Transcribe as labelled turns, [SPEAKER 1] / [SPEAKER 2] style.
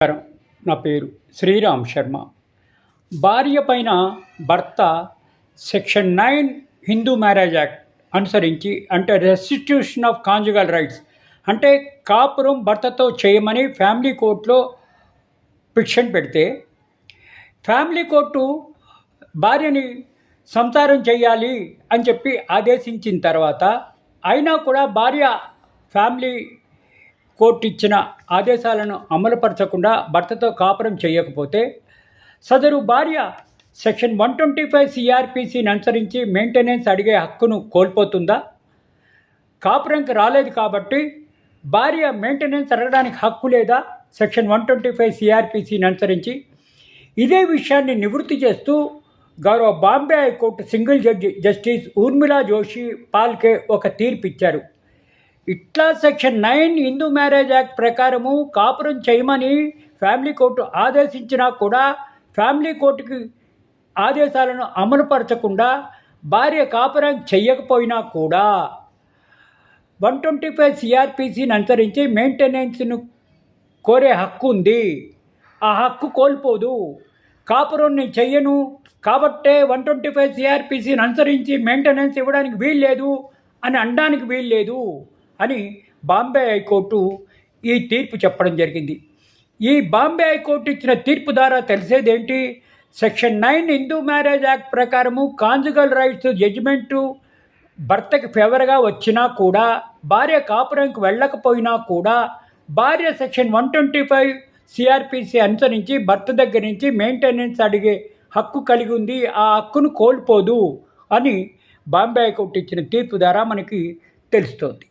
[SPEAKER 1] నమస్కారం. నా పేరు శ్రీరామ్ శర్మ. భార్య పైన భర్త సెక్షన్ 9 హిందూ మ్యారేజ్ యాక్ట్ అనుసరించి, అంటే రెస్టిట్యూషన్ ఆఫ్ కాంజుగల్ రైట్స్, అంటే కాపురం భర్తతో చేయమని ఫ్యామిలీ కోర్టులో పిటిషన్ పెడితే, ఫ్యామిలీ కోర్టు భార్యని సంసారం చేయాలి అని చెప్పి ఆదేశించిన తర్వాత, అయినా కూడా భార్య ఫ్యామిలీ కోర్టు ఇచ్చిన ఆదేశాలను అమలుపరచకుండా భర్తతో కాపురం చేయకపోతే, సదరు భార్య సెక్షన్ 125 సిఆర్పిసిని అనుసరించి మెయింటెనెన్స్ అడిగే హక్కును కోల్పోతుందా? కాపురంకి రాలేదు కాబట్టి భార్య మెయింటెనెన్స్ అడగడానికి హక్కు లేదా? సెక్షన్ 125 సిఆర్పిసిని అనుసరించి ఇదే విషయాన్ని నివృత్తి చేస్తూ గౌరవ Bombay high court single judge justice Urmila Joshi Phalke ఒక తీర్పు ఇచ్చారు. ఇట్లా సెక్షన్ 9 హిందూ మ్యారేజ్ యాక్ట్ ప్రకారము కాపురం చేయమని ఫ్యామిలీ కోర్టు ఆదేశించినా కూడా ఫ్యామిలీ కోర్టుకి ఆదేశాలను అమలుపరచకుండా భార్య కాపురం చెయ్యకపోయినా కూడా 125 సిఆర్పిసిని అనుసరించి మెయింటెనెన్స్ను కోరే హక్కు ఉంది. ఆ హక్కు కోల్పోదు. కాపురం నేను చెయ్యను కాబట్టే 125 సిఆర్పిసిని అనుసరించి మెయింటెనెన్స్ ఇవ్వడానికి వీల్లేదు అని అనడానికి వీల్లేదు అని బాంబే హైకోర్టు ఈ తీర్పు చెప్పడం జరిగింది. ఈ బాంబే హైకోర్టు ఇచ్చిన తీర్పు ద్వారా తెలిసేదేంటి? సెక్షన్ 9 హిందూ మ్యారేజ్ యాక్ట్ ప్రకారము కాంజుగల్ రైట్స్ జడ్జిమెంటు భర్తకి ఫేవర్గా వచ్చినా కూడా, భార్య కాపురంకి వెళ్ళకపోయినా కూడా, భార్య సెక్షన్ 125 సిఆర్పిసి అనుసరించి భర్త దగ్గర నుంచి మెయింటెనెన్స్ అడిగే హక్కు కలిగి ఉంది. ఆ హక్కును కోల్పోదు అని బాంబే హైకోర్టు ఇచ్చిన తీర్పు ద్వారా మనకి తెలుస్తోంది.